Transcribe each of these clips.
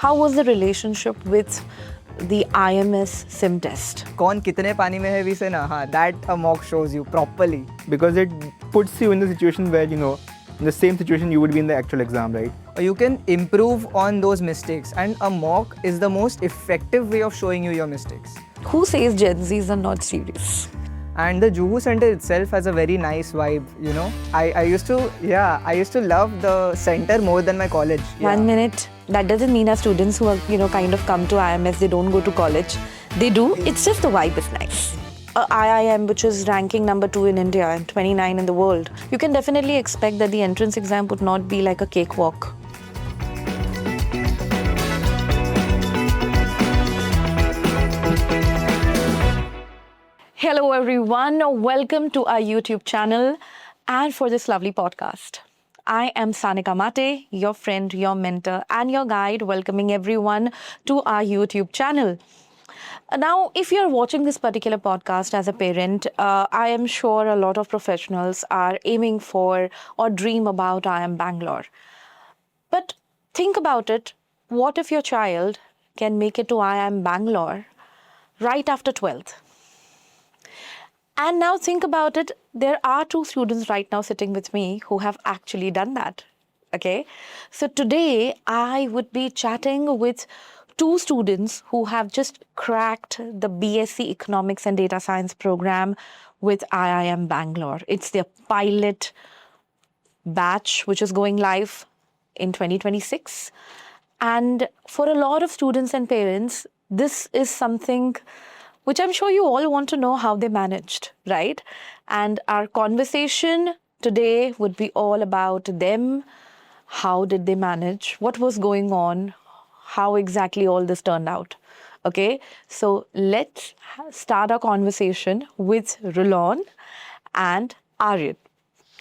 how was the relationship with the IMS sim test? कौन कितने पानी में है भी से ना हाँ that a mock shows you properly because it puts you in the situation where, in the same situation you would be in the actual exam, right? you can improve on those mistakes, and a mock is the most effective way of showing you your mistakes. Who says Gen Zs are not serious? And the Juhu Center itself has a very nice vibe, I used to love the center more than my college. 1 minute. That doesn't mean our students who are, kind of come to IMS, they don't go to college. They do. It's just the vibe is nice. IIM, which is ranking number 2 in India and 29 in the world, you can definitely expect that the entrance exam would not be like a cakewalk. Hello everyone, welcome to our YouTube channel and for this lovely podcast. I am Sanika Mate, your friend, your mentor and your guide, welcoming everyone to our YouTube channel. Now, if you're watching this particular podcast as a parent, I am sure a lot of professionals are aiming for or dream about IIM Bangalore. But think about it, what if your child can make it to IIM Bangalore right after 12th? And now think about it, there are 2 students right now sitting with me who have actually done that, okay? So today, I would be chatting with 2 students who have just cracked the B.Sc Economics and Data Science program with IIM Bangalore. It's their pilot batch, which is going live in 2026. And for a lot of students and parents, this is something which I'm sure you all want to know how they managed, right? And our conversation today would be all about them. How did they manage? What was going on? How exactly all this turned out? Okay, so let's start our conversation with Rulon and Arian.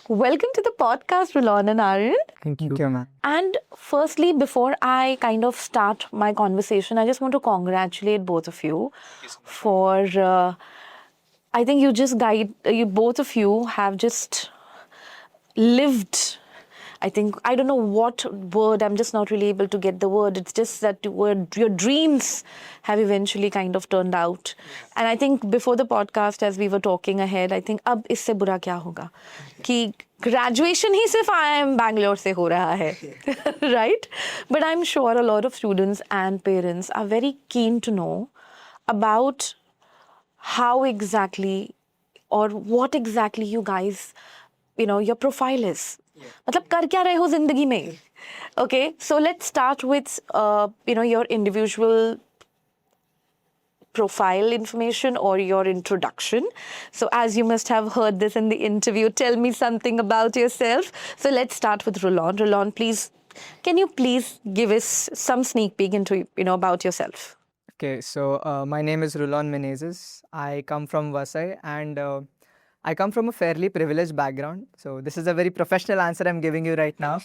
Welcome to the podcast, Rulon and Arian. Thank you, ma'am. And firstly, before I kind of start my conversation, I just want to congratulate both of you for, I think you both of you have just lived, I don't know what word, I'm just not really able to get the word. It's just that your dreams have eventually kind of turned out. And I think before the podcast, as we were talking ahead, I think ab isse bura kya hoga? Ki graduation hi sirf IIM Bangalore se ho raha hai, right? But I'm sure a lot of students and parents are very keen to know about how exactly or what exactly you guys, your profile is. मतलब कर क्या रहे हो जिंदगी में? Okay, so let's start with your individual profile information or your introduction. So as you must have heard this in the interview, tell me something about yourself. So let's start with Rulon. Rulon, please, can you please give us some sneak peek into about yourself? Okay, so my name is Rulon Menezes. I come from Vasai, and I come from a fairly privileged background. So this is a very professional answer I'm giving you right now.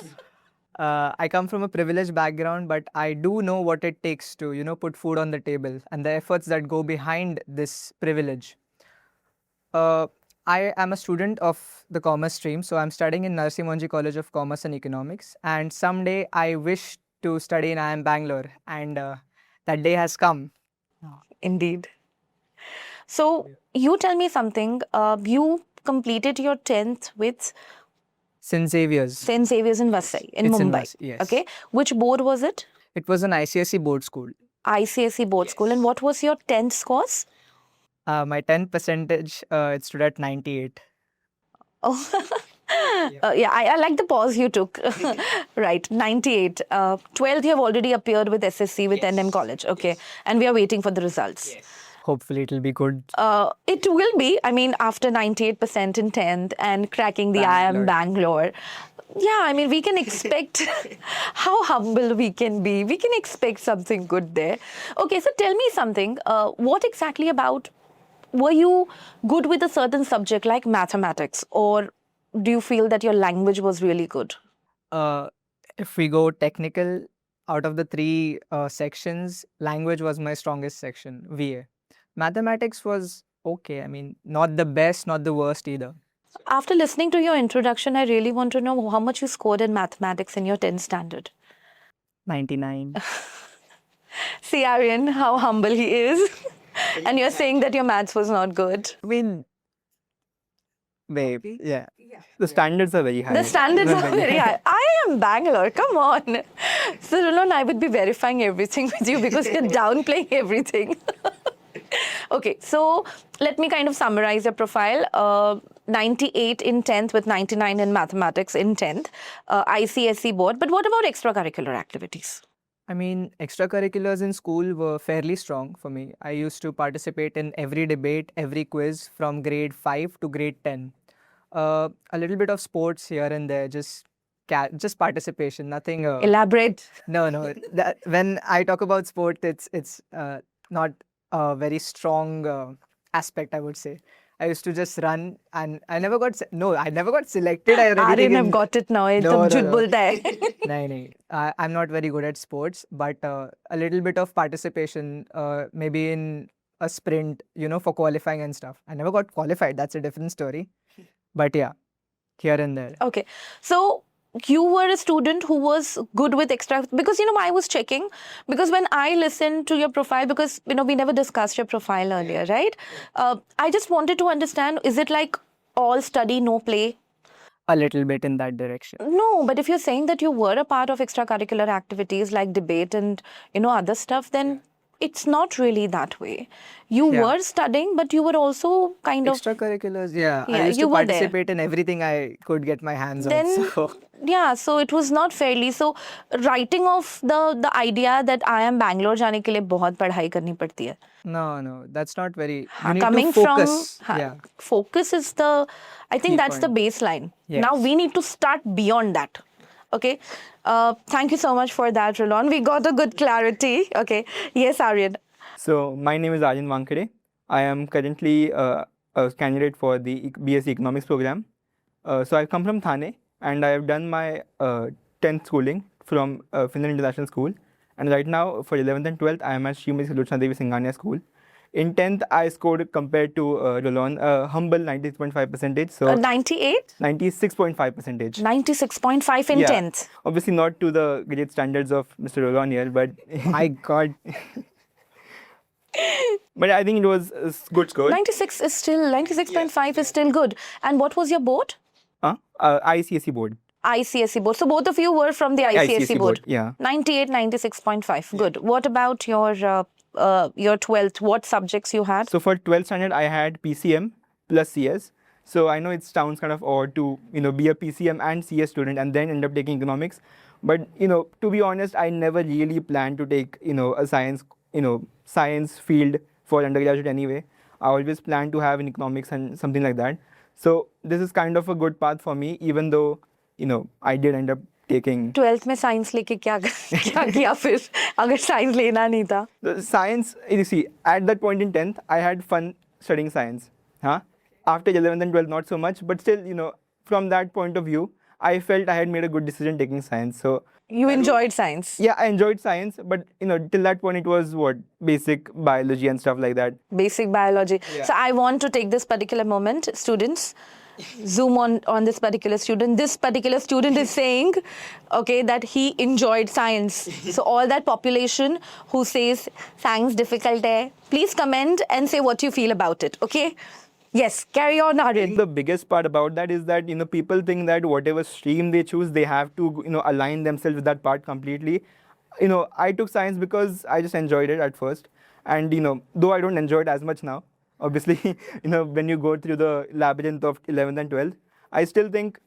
I come from a privileged background, but I do know what it takes to, put food on the table and the efforts that go behind this privilege. I am a student of the commerce stream, so I'm studying in Narasimhanji College of Commerce and Economics. And someday I wish to study in IIM Bangalore, and that day has come. Indeed. So you tell me something. You completed your 10th with St. Xavier's. St. Xavier's in Vasai, in It's Mumbai. in Vasai, yes. Okay. Which board was it? It was an ICSE board school. ICSE board school. And what was your 10th scores? My 10th percentage, it stood at 98. Oh, I like the pause you took. Right, 98. 12th, you have already appeared with SSC with NM College. Okay. And we are waiting for the results. Yes. Hopefully it'll be good. It will be. I mean, after 98% in 10th and cracking the IIM Bangalore. Yeah, I mean, we can expect how humble we can be. We can expect something good there. Okay, so tell me something. What exactly about, were you good with a certain subject like mathematics, or do you feel that your language was really good? If we go technical, out of the 3 sections, language was my strongest section, VA. Mathematics was okay. I mean, not the best, not the worst either. After listening to your introduction, I really want to know how much you scored in mathematics in your 10th standard. 99. See, Arian, how humble he is. And you're saying that your maths was not good. I mean, babe, yeah. The standards are very high. The standards Not are very high. IIM Bangalore, come on. So, Rulon, I would be verifying everything with you because you're downplaying everything. Okay, so let me kind of summarize your profile. 98 in 10th with 99 in mathematics in 10th, ICSE board. But what about extracurricular activities? I mean, extracurriculars in school were fairly strong for me. I used to participate in every debate, every quiz from grade 5 to grade 10. A little bit of sports here and there, just participation, nothing. Elaborate. No. When I talk about sport, it's not a very strong aspect, I would say. I used to just run, and I never got selected. I already Arian, think I've got it now. No. No. I'm not very good at sports, but a little bit of participation, maybe in a sprint, for qualifying and stuff. I never got qualified. That's a different story. But yeah, here and there. Okay, so you were a student who was good with extra, because I was checking, because when I listened to your profile, because we never discussed your profile earlier, right? I just wanted to understand, is it like all study, no play? A little bit in that direction. No, but if you're saying that you were a part of extracurricular activities like debate and other stuff, then it's not really that way. You were studying, but you were also kind of extracurriculars. Yeah, Yeah, I used you to were there. participate in everything I could get my hands then on. So so it was not fairly. So writing off the idea that IIM Bangalore जाने के लिए बहुत पढ़ाई करनी पड़ती है. no, that's not very. You need Coming to focus. from focus is the, I think Key that's point. the baseline. Yes. Now we need to start beyond that. Okay. Thank you so much for that, Rulon. We got a good clarity. Okay. Yes, Arian. So my name is Arian Vankade. I am currently a candidate for the B.Sc Economics program. So I come from Thane, and I have done my 10th schooling from Finland International School. And right now, for 11th and 12th, I am at Srimati Sulochana Devi Singhania School. In 10th, I scored compared to Rolon a humble 96.5%. So 98? 96.5%. 96.5 in 10th. Obviously not to the great standards of Mr. Rolon here, but my God. But I think it was a good score. 96.5 is still good. And what was your board? ICSE board. ICSE board. So both of you were from the ICSE board. Yeah. 98, 96.5. Good. What about your 12th? What subjects you had? So for 12th standard, I had PCM plus CS. So I know it sounds kind of odd to be a PCM and CS student and then end up taking economics. But to be honest, I never really planned to take a science field for undergraduate anyway. I always planned to have an economics and something like that. So this is kind of a good path for me, even though I did end up taking 12th में science लेके क्या किया फिर अगर science लेना नहीं था. The science. You see, at that point in 10th, I had fun studying science. After 11th and 12th, not so much, but still, from that point of view, I felt I had made a good decision taking science. So you enjoyed science? Yeah, I enjoyed science, but till that point it was basic biology and stuff like that. Basic biology. Yeah. So I want to take this particular moment, students. Zoom on this particular student. This particular student is saying, okay, that he enjoyed science. So all that population who says science difficult hai, please comment and say what you feel about it. Okay? Yes, carry on, Arian. The biggest part about that is that people think that whatever stream they choose, they have to align themselves with that part completely. I took science because I just enjoyed it at first, and though I don't enjoy it as much now. Obviously, when you go through the labyrinth of 11th and 12th, I still think,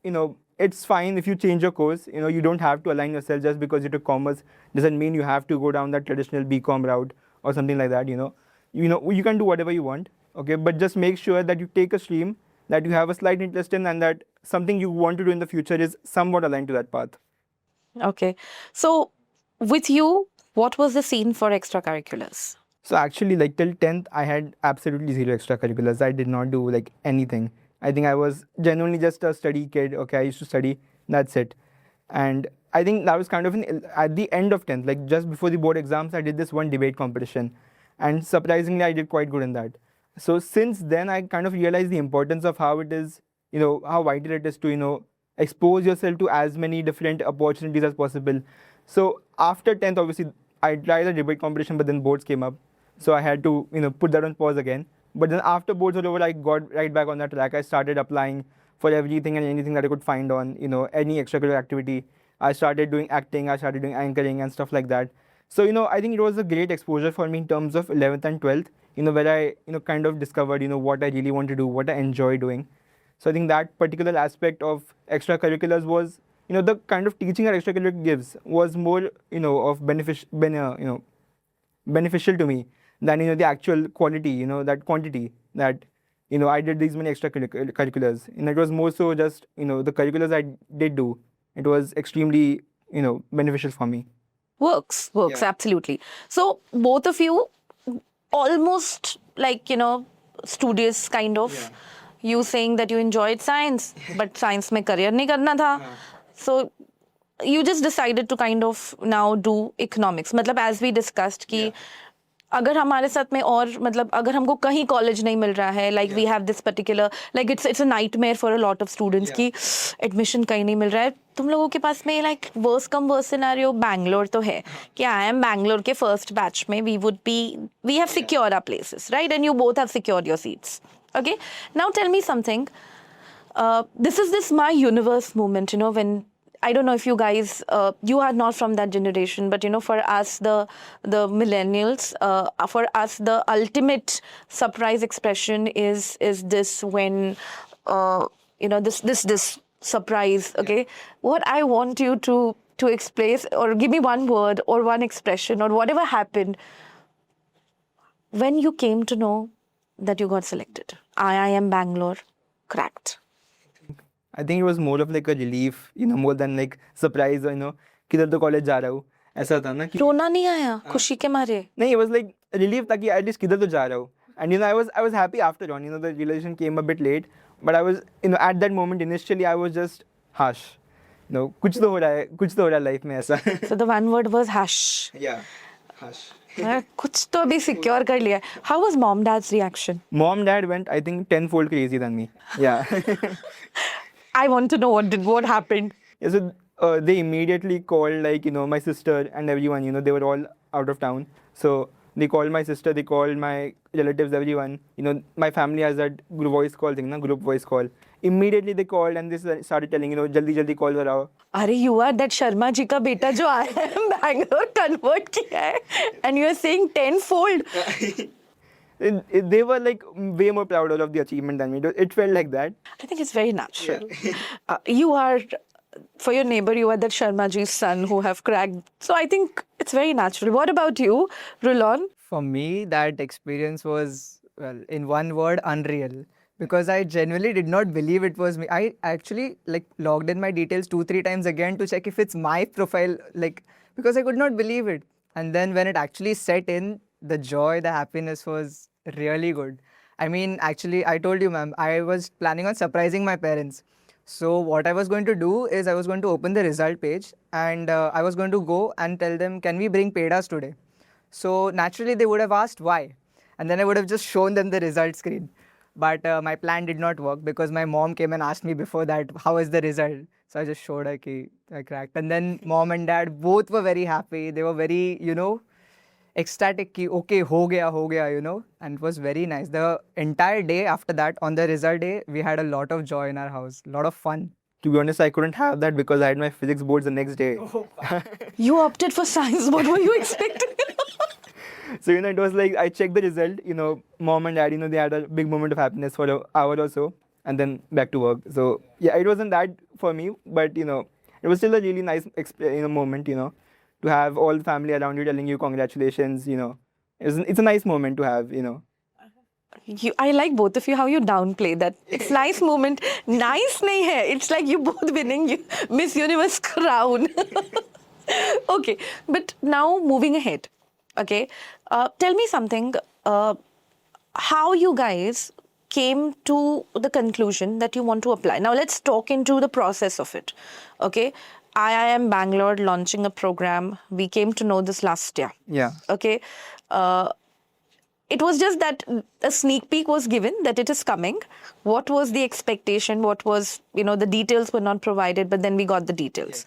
it's fine if you change your course. You don't have to align yourself just because you took commerce. Doesn't mean you have to go down that traditional BCom route or something like that, You can do whatever you want, okay? But just make sure that you take a stream that you have a slight interest in and that something you want to do in the future is somewhat aligned to that path. Okay. So, with you, what was the scene for extracurriculars? So actually, till 10th, I had absolutely zero extracurriculars. I did not do anything. I think I was genuinely just a study kid. Okay, I used to study. That's it. And I think that was kind of at the end of 10th, just before the board exams, I did this one debate competition. And surprisingly, I did quite good in that. So since then, I kind of realized the importance of how it is, how vital it is to, expose yourself to as many different opportunities as possible. So after 10th, obviously, I tried the debate competition, but then boards came up, so I had to put that on pause again. But then after boards were over, I got right back on that track. I started applying for everything and anything that I could find on any extracurricular activity. I started doing acting, I started doing anchoring and stuff like that. So I think it was a great exposure for me in terms of 11th and 12th. Where I kind of discovered what I really want to do, what I enjoy doing. So I think that particular aspect of extracurriculars was the kind of teaching that extracurricular gives was more of beneficial to me than the actual quality, that quantity that I did these many extracurriculars, and it was more so just the curriculars I did do. It was extremely beneficial for me. Works, Yeah. absolutely. So both of you almost like studious kind of. Yeah. You saying that you enjoyed science, but science mein career nahi karna tha. So you just decided to kind of now do economics. मतलब as we discussed कि अगर हमारे साथ में और मतलब अगर हमको कहीं कॉलेज नहीं मिल रहा है, like we have this particular, like it's a nightmare for a lot of students कि एडमिशन कहीं नहीं मिल रहा है. तुम लोगों के पास में like worst come worst scenario Bangalore तो है कि IIM बैंगलोर के first batch में we have secured our places, right? And you both have secured your seats. Okay, now tell me something. This is this my universe moment, when I don't know if you guys, you are not from that generation, but for us, the millennials, for us, the ultimate surprise expression is this when, this surprise. Okay, what I want you to express or give me one word or one expression or whatever happened when you came to know that you got selected. IIM Bangalore cracked. I think it was more of like a relief, more than like surprise, किधर तो college जा रहा हूँ, ऐसा था ना कि रोना नहीं आया खुशी के मारे? नहीं, it was like relief था कि at least किधर तो जा रहा हूँ. And I was happy after on. The realization came a bit late, but I was at that moment initially I was just hush. कुछ तो हो रहा है लाइफ में ऐसा. So the one word was hush. Yeah, hush. कुछ तो अभी secure कर लिया. How was mom dad's reaction? Mom dad went I think 10-fold crazy than me. Yeah. I want to know what happened. Yeah, so they immediately called my sister and everyone. They were all out of town, so they called my sister, they called my relatives, everyone. My family has that group voice call thing, group voice call. Immediately they called and they started telling jaldi call karo. अरे you are that Sharma जी का बेटा जो IIM Bangalore convert किया है, and you are saying 10-fold. They were like way more proud of the achievement than me. It felt like that. I think it's very natural. You are, for your neighbor, you are that Sharma ji's son who have cracked. So I think it's very natural. What about you, Rulon? For me, that experience was, well, in one word, unreal. Because I genuinely did not believe it was me. I actually logged in my details 2-3 times again to check if it's my profile, because I could not believe it. And then when it actually set in, the joy, the happiness was really good. I mean, actually, I told you, ma'am, I was planning on surprising my parents. So what I was going to do is I was going to open the result page and I was going to go and tell them, can we bring pedas today? So naturally, they would have asked why. And then I would have just shown them the result screen. But my plan did not work because my mom came and asked me before that, how is the result? So I just showed her that I cracked. And then mom and dad both were very happy. They were very, ecstatic ki okay ho gaya, and it was very nice. The entire day after that, on the result day, we had a lot of joy in our house, a lot of fun. To be honest, I couldn't have that because I had my physics boards the next day. You opted for science. What were you expecting? So it was like I checked the result, mom and dad, they had a big moment of happiness for an hour or so and then back to work. So yeah, it wasn't that for me, but it was still a really nice moment, to have all the family around you telling you congratulations, it's a nice moment to have, I like both of you how you downplay that. It's nice moment. Nice nahi hai. It's like you both winning Miss Universe crown. Okay, but now moving ahead. Okay, tell me something. How you guys came to the conclusion that you want to apply. Now let's talk into the process of it. Okay, IIM Bangalore launching a program. We came to know this last year. Yeah. Okay. It was just that a sneak peek was given that it is coming. What was the expectation? What was, the details were not provided, but then we got the details.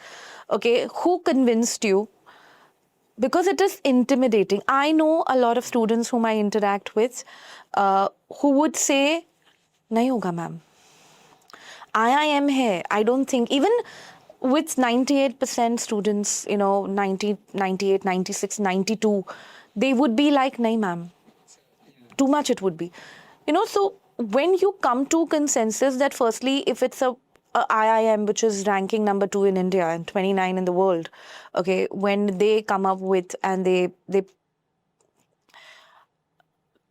Okay, who convinced you because it is intimidating. I know a lot of students whom I interact with who would say, nahi hoga ma'am. IIM hai. I don't think, even with 98% students, 90, 98, 96, 92, they would be like, nahi ma'am. Too much it would be. So when you come to consensus that firstly, if it's a IIM, which is ranking number 2 in India and 29 in the world, okay, when they come up with, and they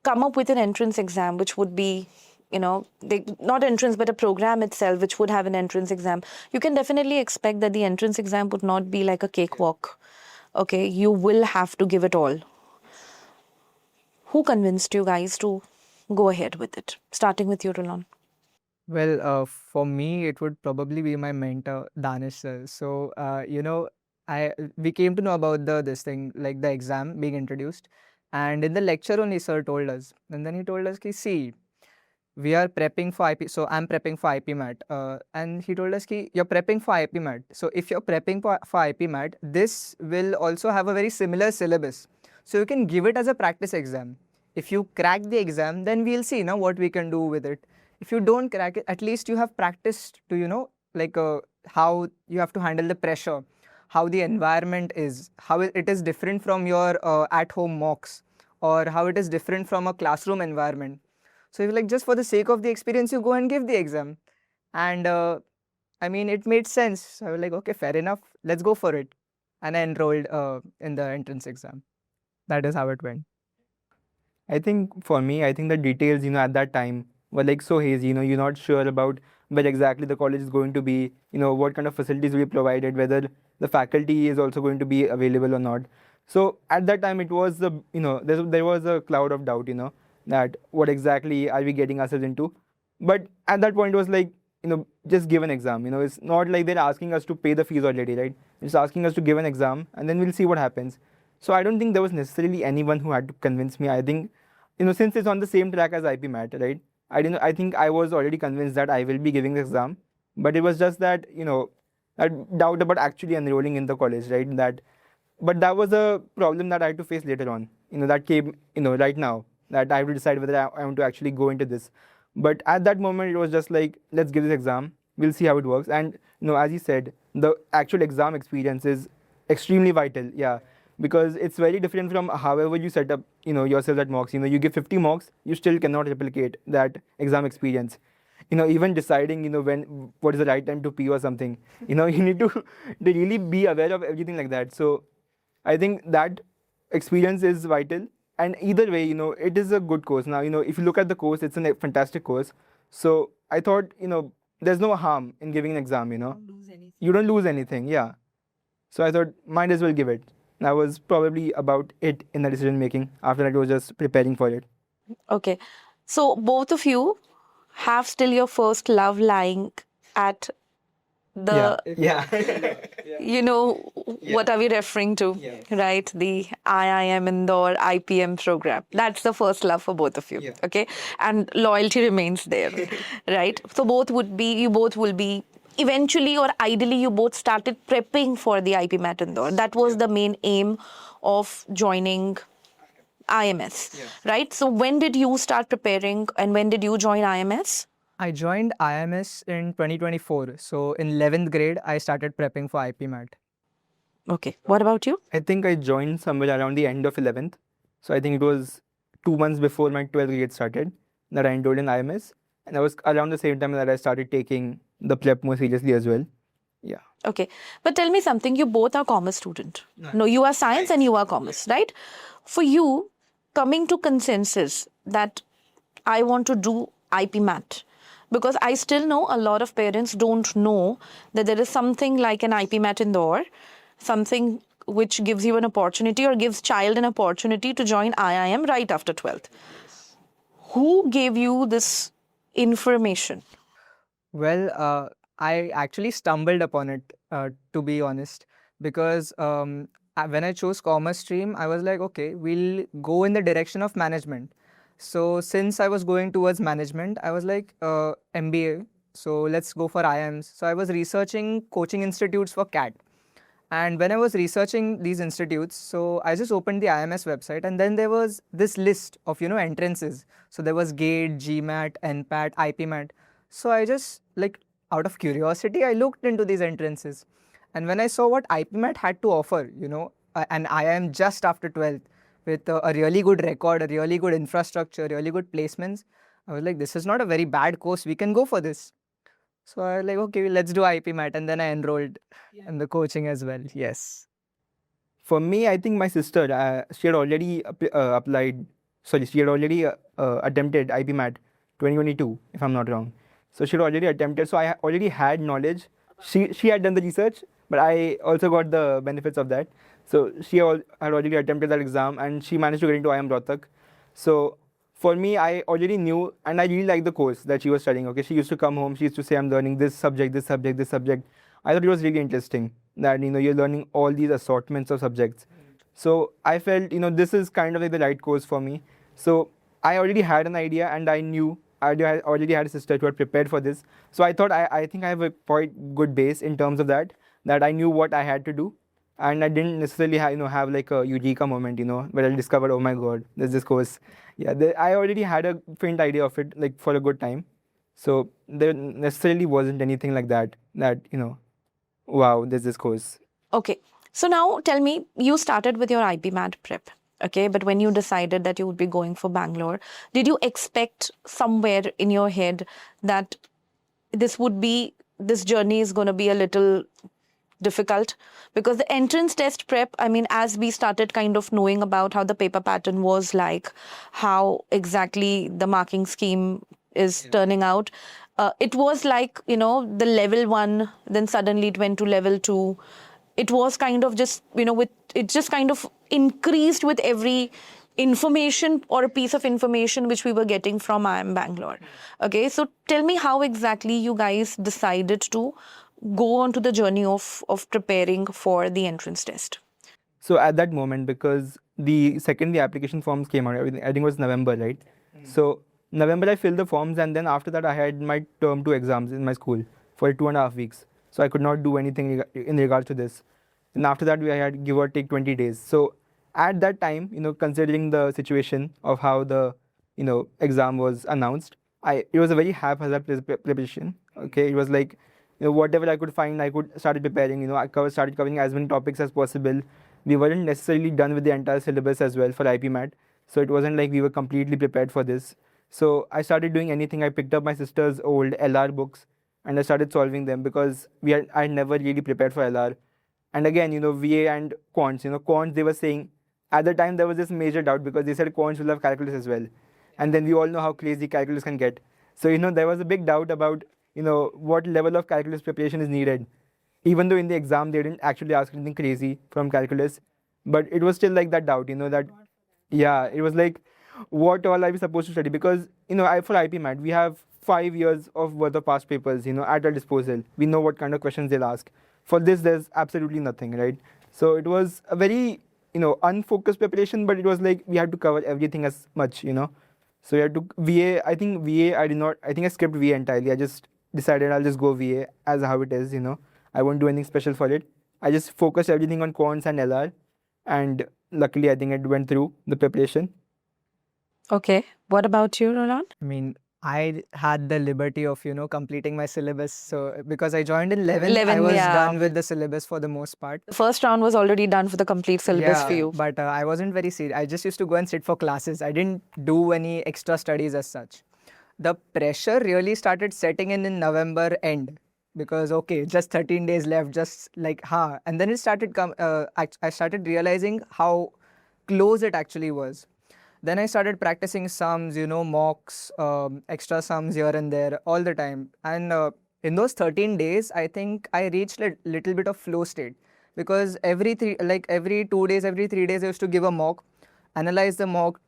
come up with an entrance exam, which would be, not entrance, but a program itself, which would have an entrance exam, you can definitely expect that the entrance exam would not be like a cakewalk. Okay, you will have to give it all. Who convinced you guys to go ahead with it? Starting with you, Roland. Well, for me, it would probably be my mentor, Danish sir. So, we came to know about this thing, like the exam being introduced, and in the lecture only, sir told us, and then he told us, "Ki see, we are prepping for IP. So I'm prepping for IPMAT, and he told us, "Ki you're prepping for IPMAT. So if you're prepping for IPMAT, this will also have a very similar syllabus. So you can give it as a practice exam. If you crack the exam, then we'll see now what we can do with it. If you don't crack it, at least you have practiced to, how you have to handle the pressure, how the environment is, how it is different from your at-home mocks, or how it is different from a classroom environment. So if just for the sake of the experience, you go and give the exam." And it made sense. So I was like, okay, fair enough. Let's go for it. And I enrolled in the entrance exam. That is how it went. I think for me, I think the details, at that time were like so hazy. You're not sure about where exactly the college is going to be, what kind of facilities will be provided, whether the faculty is also going to be available or not. So at that time, it was there was a cloud of doubt, that what exactly are we getting ourselves into. But at that point, it was like, just give an exam. It's not like they're asking us to pay the fees already, right? It's asking us to give an exam, and then we'll see what happens. So I don't think there was necessarily anyone who had to convince me. I think, since it's on the same track as IPMAT, right? I think I was already convinced that I will be giving the exam, but it was just that, that doubt about actually enrolling in the college, right? But that was a problem that I had to face later on. That came, right now, that I have to decide whether I want to actually go into this. But at that moment, it was just like, let's give this exam. We'll see how it works. And, as you said, the actual exam experience is extremely vital. Yeah. Because it's very different from however you set up, yourself at mocks. You give 50 mocks, you still cannot replicate that exam experience. Even deciding, what is the right time to pee or something. You need to really be aware of everything like that. So I think that experience is vital. And either way, it is a good course. Now, if you look at the course, it's a fantastic course. So I thought, there's no harm in giving an exam, You don't lose anything, yeah. So I thought, might as well give it. That was probably about it in the decision making. After that, I was just preparing for it. Okay. So both of you have still your first love lying at the, Yeah. what are we referring to, right? The IIM Indore IPM program. That's the first love for both of you, okay? And loyalty remains there, right? So you both will be, eventually or ideally, you both started prepping for the IPMAT Indore. That was the main aim of joining IMS, right? So when did you start preparing and when did you join IMS? I joined IMS in 2024. So in 11th grade, I started prepping for IPMAT. Okay. What about you? I think I joined somewhere around the end of 11th. So I think it was 2 months before my 12th grade started that I enrolled in IMS. And that was around the same time that I started taking the prep more seriously as well. Yeah. Okay. But tell me something. You both are commerce student. No, you are science and you are commerce, right? For you, coming to consensus that I want to do IPMAT, because I still know a lot of parents don't know that there is something like an IPMAT Indore, something which gives you an opportunity or gives child an opportunity to join IIM right after 12th. Who gave you this information? Well, I actually stumbled upon it, to be honest, because when I chose commerce stream, I was like, okay, we'll go in the direction of management. So since I was going towards management, I was like, MBA, so let's go for IIMs. So I was researching coaching institutes for CAT. And when I was researching these institutes, so I just opened the IMS website, and then there was this list of, entrances. So there was GATE, GMAT, NPAT, IPMAT. So I just, like, out of curiosity, I looked into these entrances. And when I saw what IPMAT had to offer, an IIM just after 12th with a really good record, a really good infrastructure, really good placements, I was like, this is not a very bad course. We can go for this. So I was like, okay, let's do IPMAT. And then I enrolled in the coaching as well. Yes. For me, I think my sister, she had already applied, sorry, she had already attempted IPMAT 2022, if I'm not wrong. So she had already attempted, so I already had knowledge. She had done the research, but I also got the benefits of that. So she had already attempted that exam, and she managed to get into IIM Rohtak. So for me, I already knew, and I really liked the course that she was studying. Okay, she used to come home, she used to say, I'm learning this subject, this subject, this subject. I thought it was really interesting that, you're learning all these assortments of subjects. So I felt, this is kind of like the right course for me. So I already had an idea, and I knew I already had a sister who had prepared for this. So I thought I think I have a quite good base in terms of that I knew what I had to do. And I didn't necessarily have like a eureka moment, where I discovered, oh my god, there's this course. Yeah, I already had a faint idea of it, like, for a good time. So there necessarily wasn't anything like that, wow, there's this course. Okay. So now tell me, you started with your IPMAT prep. Okay. But when you decided that you would be going for Bangalore, did you expect somewhere in your head that this journey is going to be a little difficult? Because the entrance test prep, I mean, as we started kind of knowing about how the paper pattern was like, how exactly the marking scheme is turning out, it was like, the level 1, then suddenly it went to level 2. It was kind of just, it just kind of increased with every information or a piece of information which we were getting from IIM Bangalore. Okay, so tell me how exactly you guys decided to go on to the journey of preparing for the entrance test. So at that moment, because the application forms came out, I think it was November, right? So November I filled the forms, and then after that I had my term 2 exams in my school for 2.5 weeks. So I could not do anything in regards to this. And after that we had give or take 20 days. So at that time, considering the situation of how the exam was announced, it was a very haphazard preparation. Okay, it was like, whatever I could find, I could started preparing. I started covering as many topics as possible. We weren't necessarily done with the entire syllabus as well for IPMAT, so it wasn't like we were completely prepared for this. So I started doing anything. I picked up my sister's old LR books and I started solving them, because I had never really prepared for LR. And again, VA and quants. Quants, they were saying at the time there was this major doubt, because they said quants will have calculus as well, and then we all know how crazy calculus can get. So there was a big doubt about what level of calculus preparation is needed, even though in the exam they didn't actually ask anything crazy from calculus, but it was still like that doubt, that yeah, it was like, what all are we supposed to study? Because for IPMAT we have 5 years of worth of past papers at our disposal. We know what kind of questions they'll ask. For this there's absolutely nothing, right? So it was a very unfocused preparation, but it was like we had to cover everything as much. So we had to VA. I think I skipped VA entirely. I just decided I'll just go VA as how it is. I won't do anything special for it. I just focused everything on quants and LR, and luckily I think it went through the preparation. Okay. What about you, Roland? I mean, I had the liberty of, completing my syllabus. So because I joined in 11, I 11, was yeah. done with the syllabus for the most part. The first round was already done for the complete syllabus for you. But I wasn't very serious. I just used to go and sit for classes. I didn't do any extra studies as such. The pressure really started setting in November end, because okay, just 13 days left, just like and then it started I started realizing how close it actually was. Then I started practicing sums, mocks, extra sums here and there all the time. And in those 13 days, I think I reached a little bit of flow state, because every 2 days, every 3 days, I used to give a mock, analyze the mock,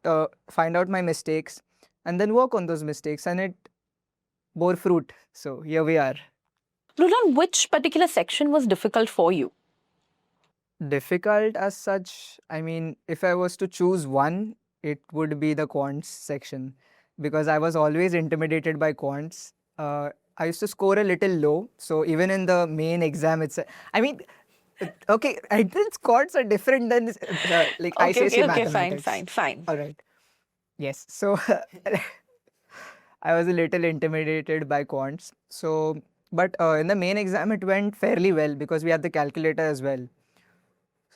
find out my mistakes, and then work on those mistakes, and it bore fruit. So here we are. Roland, which particular section was difficult for you? Difficult as such, I mean, if I was to choose one, it would be the quants section, because I was always intimidated by quants. I used to score a little low, so even in the main exam, I mean, Okay, entrance codes are different than like Okay, ICSE okay, fine, mathematics. fine. All right. Yes. So I was a little intimidated by quants. So, but in the main exam, it went fairly well because we had the calculator as well.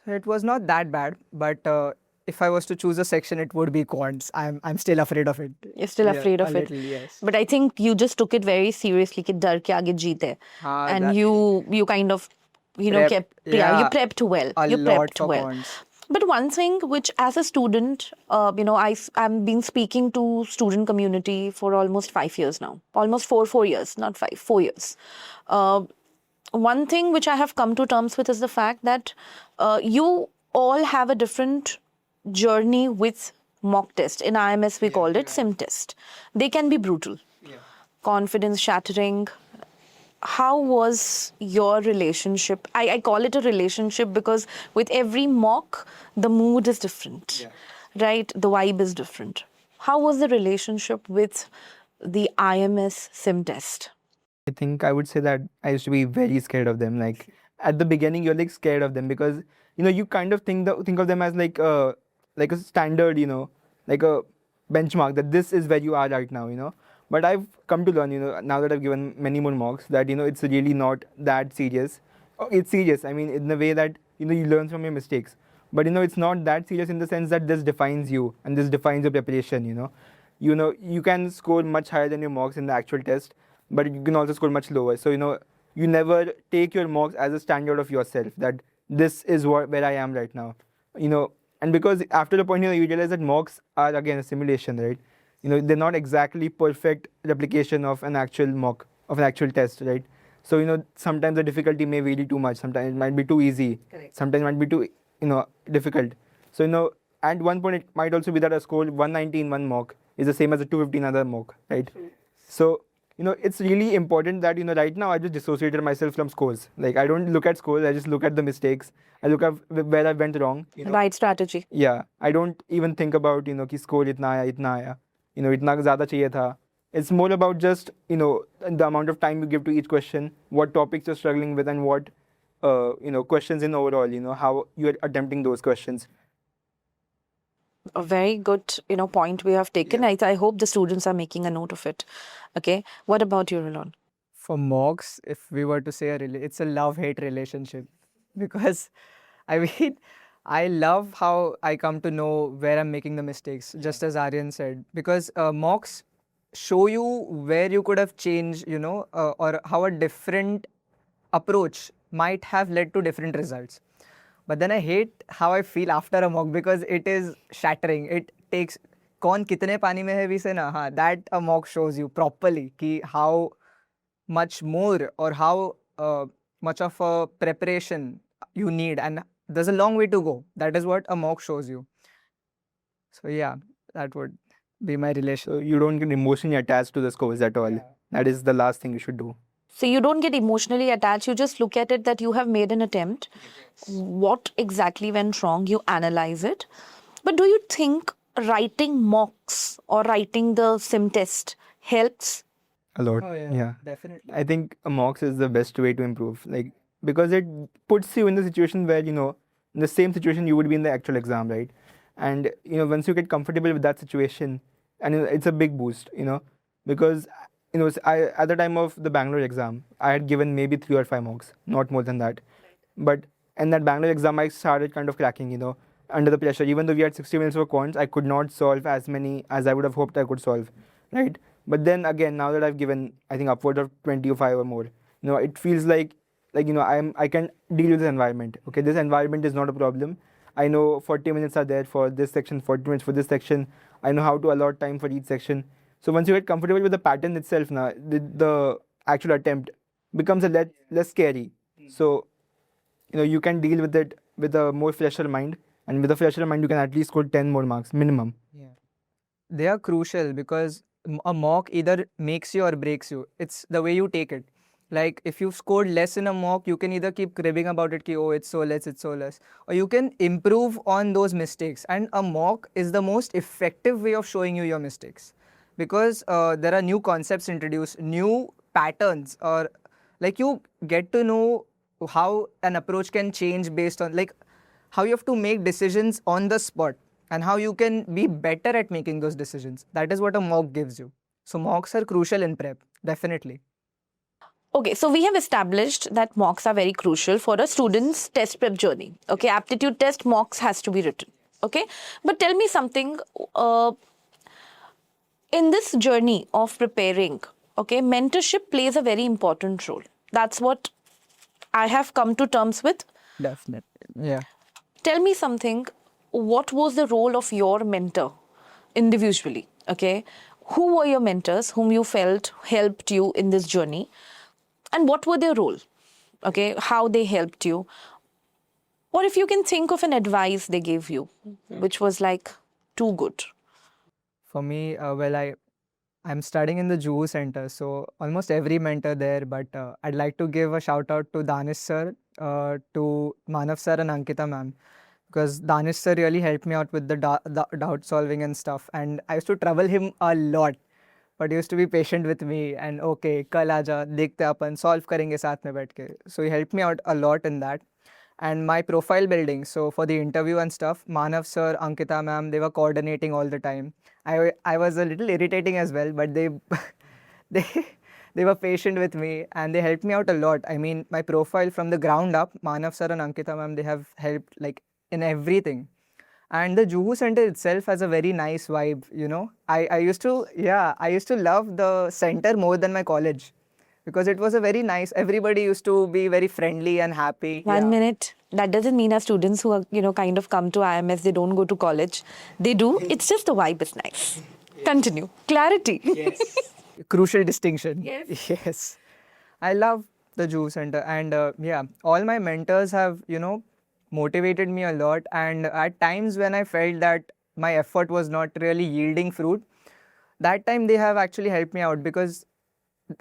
So it was not that bad. But if I was to choose a section, it would be quants. I'm still afraid of it. You're still Yeah, afraid a of it. little, yes. But I think you just took it very seriously कि डर के आगे जीत है. And that- you kind of, Prep, kept, you yeah, prepped well. a You lot prepped for well. quants. But one thing which, as a student, I've been speaking to student community for almost 5 years now. Almost 4 years, not 5, 4 years. One thing which I have come to terms with is the fact that you all have a different journey with mock test. In IMS, we called it sim test. They can be brutal, confidence-shattering. How was your relationship? I call it a relationship because with every mock, the mood is different, right? The vibe is different. How was the relationship with the IMS sim test? I think I would say that I used to be very scared of them. Like at the beginning, you're like scared of them because you kind of think of them as like a standard, like a benchmark that this is where you are right now. But I've come to learn, now that I've given many more mocks, that it's really not that serious. Oh, it's serious. I mean, in the way that you learn from your mistakes. But it's not that serious in the sense that this defines you and this defines your preparation. You can score much higher than your mocks in the actual test, but you can also score much lower. So you never take your mocks as a standard of yourself that this is where I am right now. And because after a point you realize that mocks are again a simulation, right? They're not exactly perfect replication of an actual mock, of an actual test, right? So sometimes the difficulty may vary too much, sometimes it might be too easy. Correct. Sometimes it might be too difficult. So at one point it might also be that a score 190 in one mock is the same as a 250 in another mock, right? So it's really important that right now I just dissociated myself from scores. Like I don't look at scores, I just look at the mistakes. I look at where I went wrong. Right strategy. Yeah, I don't even think about कि score इतना आया, इतना ज़्यादा चाहिए था. It's more about just the amount of time you give to each question, what topics you're struggling with, and what questions in overall, how you're attempting those questions. A very good point we have taken. I hope the students are making a note of it. Okay, what about you, Rilon? For mocks, if we were to say it's a love-hate relationship because I mean, I love how I come to know where I'm making the mistakes, just as Arian said, because mocks show you where you could have changed, or how a different approach might have led to different results. But then I hate how I feel after a mock because it is shattering. It takes कौन कितने पानी में है भी से ना, हाँ, that a mock shows you properly कि how much more or how much of a preparation you need, and there's a long way to go. That is what a mock shows you. So yeah, that would be my relation. So you don't get emotionally attached to the scores at all. That is the last thing you should do. So you don't get emotionally attached. You just look at it that you have made an attempt. What exactly went wrong? You analyze it. But do you think writing mocks or writing the sim test helps? A lot. Oh, Yeah. definitely. I think a mocks is the best way to improve. Like because it puts you in the situation where in the same situation you would be in the actual exam, right? And once you get comfortable with that situation, and it's a big boost, because I at the time of the Bangalore exam, I had given maybe 3 or 5 mocks, not more than that. But in that Bangalore exam, I started kind of cracking, under the pressure. Even though we had 60 minutes for quants, I could not solve as many as I would have hoped I could solve, right? But then again, now that I've given, I think upwards of 25 or more, it feels like I can deal with this environment. Okay, this environment is not a problem. I know 40 minutes are there for this section, 40 minutes for this section. I know how to allot time for each section. So once you get comfortable with the pattern itself, now the actual attempt becomes a less scary. So you can deal with it with a more fresher mind, and with a fresher mind, you can at least score 10 more marks minimum. Yeah, they are crucial because a mock either makes you or breaks you. It's the way you take it. Like if you've scored less in a mock, you can either keep cribbing about it, ki, oh, it's so less, or you can improve on those mistakes. And a mock is the most effective way of showing you your mistakes because there are new concepts introduced, new patterns, or like you get to know how an approach can change based on, like, how you have to make decisions on the spot and how you can be better at making those decisions. That is what a mock gives you. So mocks are crucial in prep, definitely. Okay, so we have established that mocks are very crucial for a student's test prep journey. Okay, aptitude test mocks has to be written. Okay, but tell me something. In this journey of preparing, okay, mentorship plays a very important role. That's what I have come to terms with. Definitely. Yeah. Tell me something. What was the role of your mentor individually? Okay, who were your mentors whom you felt helped you in this journey? And what were their role? Okay, how they helped you? Or if you can think of an advice they gave you, which was like too good. For me, I'm studying in the Juhu Center, so almost every mentor there. But I'd like to give a shout out to Danish sir, to Manav sir and Ankita ma'am, because Danish sir really helped me out with the doubt solving and stuff. And I used to trouble him a lot, but he used to be patient with me and okay, kal aaja, dekhte upon solve करेंगे साथ में बैठ के. So he helped me out a lot in that. And my profile building, so for the interview and stuff, Manav sir, Ankita ma'am, they were coordinating all the time. I was a little irritating as well, but they they they were patient with me and they helped me out a lot. I mean, my profile from the ground up, Manav sir and Ankita ma'am, they have helped like in everything. And the Juhu Center itself has a very nice vibe, you know. I used to love the center more than my college, because it was a very nice, everybody used to be very friendly and happy. One minute. That doesn't mean our students who are, kind of come to IIMs, they don't go to college. They do. It's just the vibe is nice. Continue. Clarity. Yes. Crucial distinction. Yes. Yes. I love the Juhu Center. And all my mentors have, motivated me a lot. And at times when I felt that my effort was not really yielding fruit, that time they have actually helped me out, because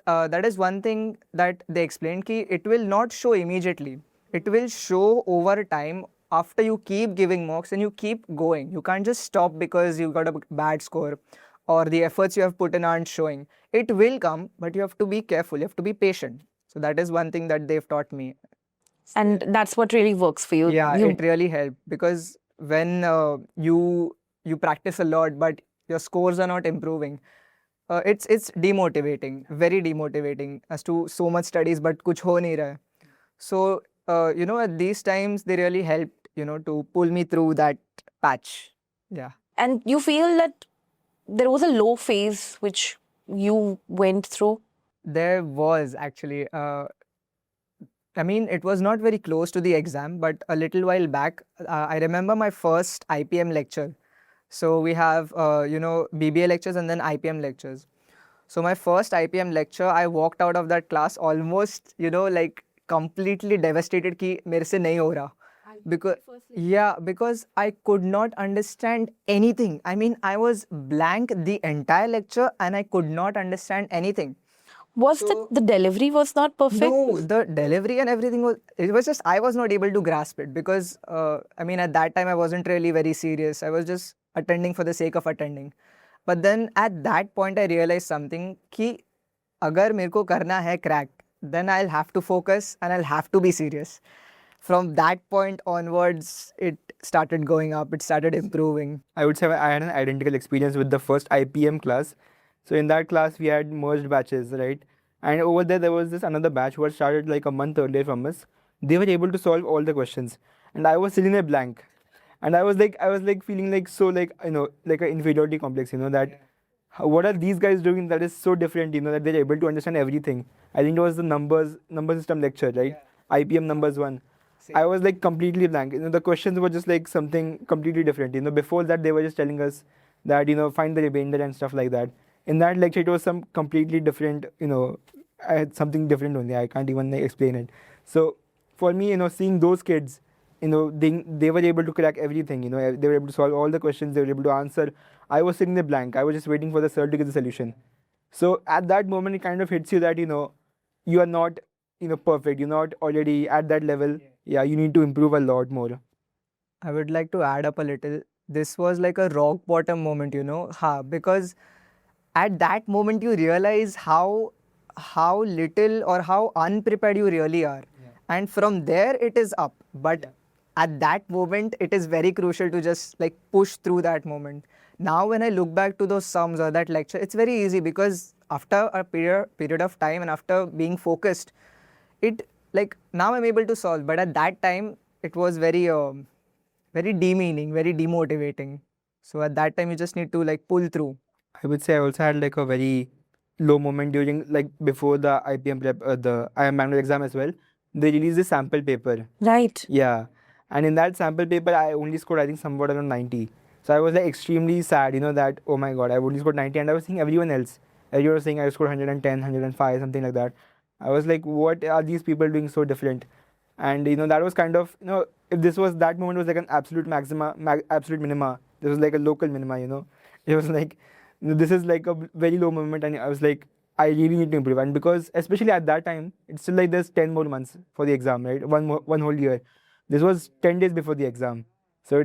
that is one thing that they explained, ki it will not show immediately. It will show over time after you keep giving mocks and you keep going. You can't just stop because you got a bad score or the efforts you have put in aren't showing. It will come, but you have to be careful. You have to be patient. So that is one thing that they've taught me. And that's what really works for you. Yeah, it really helped, because when you practice a lot but your scores are not improving, it's demotivating, very demotivating, as to so much studies but kuch ho nahi raha. So at these times they really helped, to pull me through that patch. Yeah. And you feel that there was a low phase which you went through? There was actually. I mean, it was not very close to the exam, but a little while back, I remember my first IPM lecture. So we have, BBA lectures and then IPM lectures. So my first IPM lecture, I walked out of that class almost, like completely devastated कि मेरे से नहीं हो रहा. Because I could not understand anything. I mean, I was blank the entire lecture and I could not understand anything. Was the delivery was not perfect? No, the delivery and everything it was just, I was not able to grasp it, because at that time I wasn't really very serious. I was just attending for the sake of attending. But then at that point I realized something, कि अगर मेरे को करना है crack, then I'll have to focus and I'll have to be serious. From that point onwards, it started going up, it started improving. I would say I had an identical experience with the first IPM class. So in that class, we had merged batches, right? And over there was this another batch who had started like a month earlier from us. They were able to solve all the questions. And I was sitting there blank. And I was feeling like so like an inferiority complex, that what are these guys doing that is so different, that they're able to understand everything. I think it was the number system lecture, right? Yeah. IPM numbers 1. Same. I was like completely blank. The questions were just like something completely different. Before that they were just telling us that, find the remainder and stuff like that. In that lecture, it was some completely different, I had something different only. I can't even explain it. So for me, seeing those kids, they were able to crack everything, they were able to solve all the questions, they were able to answer. I was sitting there blank. I was just waiting for the sir to give the solution. So at that moment, it kind of hits you that, you are not, perfect. You're not already at that level. Yeah, you need to improve a lot more. I would like to add up a little. This was like a rock bottom moment, because at that moment you realize how little or how unprepared you really are. Yeah. and from there it is up. But at that moment, it is very crucial to just like push through that moment. Now, when I look back to those sums or that lecture, it's very easy because after a period of time and after being focused, it like now I'm able to solve. But at that time, it was very demeaning, very demotivating. So at that time, you just need to like pull through. I would say I also had like a very low moment during like before the IPM prep, the IIM Bangalore exam as well. They released a sample paper. Right. Yeah, and in that sample paper, I only scored I think somewhat around 90. So I was like extremely sad, that oh my god, I only scored 90, and I was seeing everyone was saying I scored 110, 105, something like that. I was like, what are these people doing so different? And that was kind of if this was that moment was like an absolute maxima, absolute minima. This was like a local minima. It was like this is like a very low moment, and I was like, I really need to improve. And because especially at that time, it's still like there's 10 more months for the exam, right? One whole year. This was 10 days before the exam, so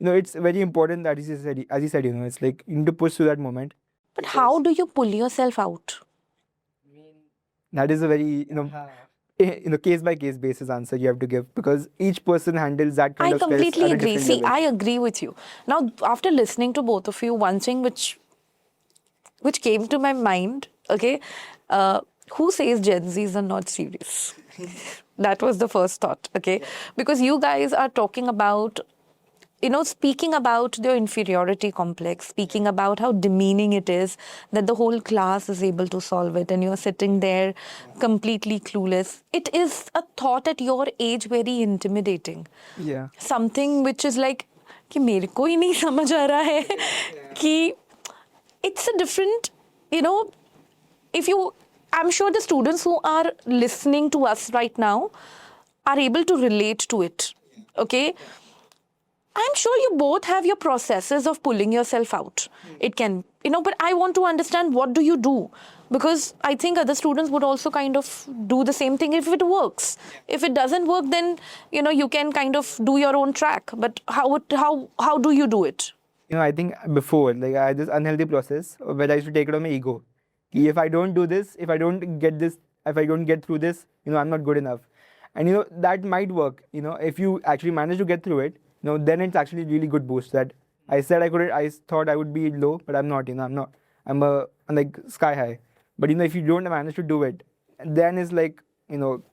it's very important that as he said, it's like you need to push through that moment. But how do you pull yourself out? That is a very case by case basis answer you have to give, because each person handles that kind I of stress completely at a agree. different See, level. I agree with you. Now, after listening to both of you, one thing which came to my mind, okay, who says Gen Zs are not serious? That was the first thought, okay? Because you guys are talking about, speaking about their inferiority complex, speaking about how demeaning it is that the whole class is able to solve it and you're sitting there completely clueless. It is a thought at your age very intimidating. Yeah. Something which is like, कि मेरे को ही नहीं समझ आ रहा है कि it's a different, I'm sure the students who are listening to us right now are able to relate to it, okay? I'm sure you both have your processes of pulling yourself out. It can, but I want to understand, what do you do? Because I think other students would also kind of do the same thing if it works. If it doesn't work, then, you can kind of do your own track. But how do you do it? I think before, like I had this unhealthy process where I used to take it on my ego. If I don't do this, if I don't get this, if I don't get through this, I'm not good enough. And that might work. If you actually manage to get through it, then it's actually really good boost. That I said I thought I would be low, but I'm not. I'm not. I'm like sky high. But if you don't manage to do it, then it's like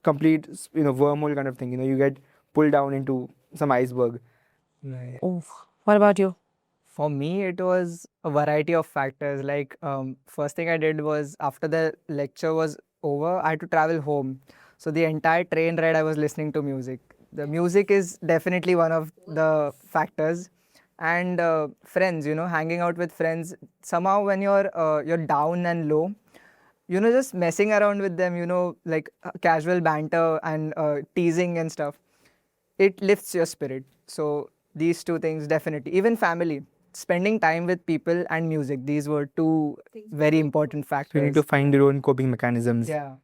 complete wormhole kind of thing. You get pulled down into some iceberg. Right. Oh, what about you? For me, it was a variety of factors. Like, first thing I did was after the lecture was over, I had to travel home. So the entire train ride, I was listening to music. The music is definitely one of the factors. And friends, hanging out with friends. Somehow, when you're down and low, just messing around with them, like casual banter and teasing and stuff, it lifts your spirit. So these two things definitely. Even family. Spending time with people and music. These were two very important factors. You need to find your own coping mechanisms. Yeah.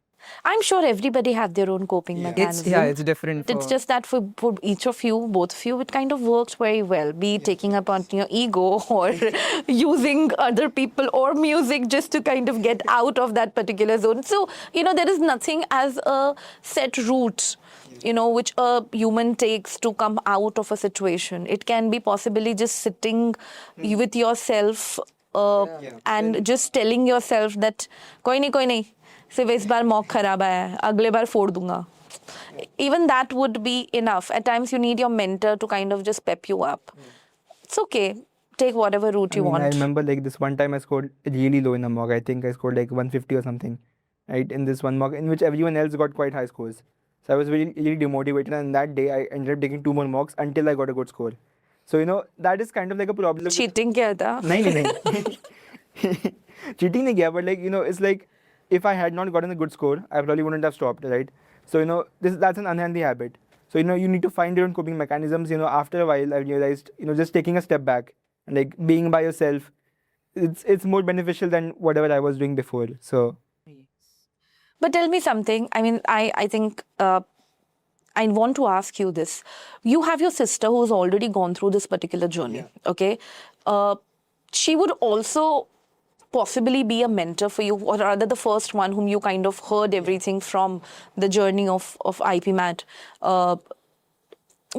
I'm sure everybody have their own coping mechanism. It's different. It's just that for each of you, both of you, it kind of works very well. Be taking up on your ego or using other people or music just to kind of get out of that particular zone. So, there is nothing as a set route, which a human takes to come out of a situation. It can be possibly just sitting with yourself and just telling yourself that koi nahi, सिर्फ इस बार mock खराब आया है अगले बार फोड़ दूंगा. Even that would be enough. At times you need your mentor to kind of just pep you up. It's okay. Take whatever route you want. I remember like this one time I scored really low in a mock. I think I scored like 150 or something, right? In this one mock, in which everyone else got quite high scores. So I was really, really demotivated, and that day I ended up taking 2 more mocks until I got a good score. So that is kind of like a problem. Cheating किया था? नहीं. Cheating नहीं किया, but like it's like, if I had not gotten a good score, I probably wouldn't have stopped, right? So that's an unhealthy habit. So you need to find your own coping mechanisms. After a while I realized just taking a step back and like being by yourself, it's more beneficial than whatever I was doing before. So But tell me something. I mean, I think I want to ask you this. You have your sister who's already gone through this particular journey, okay? She would also possibly be a mentor for you, or rather the first one whom you kind of heard everything from the journey of IPMAT.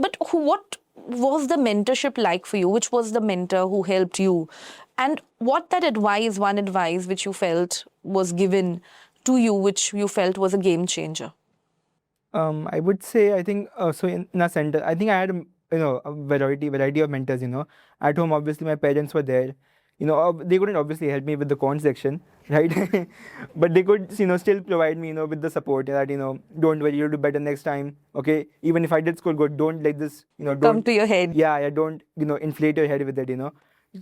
But what was the mentorship like for you? Which was the mentor who helped you? And what that advice, one advice which you felt was given to you, which you felt was a game changer? I would say, I think so in a center, I think I had a variety of mentors. At home, obviously my parents were there. They couldn't obviously help me with the con section, right? But they could still provide me with the support that don't worry, you'll do better next time. Okay, even if I did score good, don't let this Come don't to your head. yeah, don't inflate your head with it.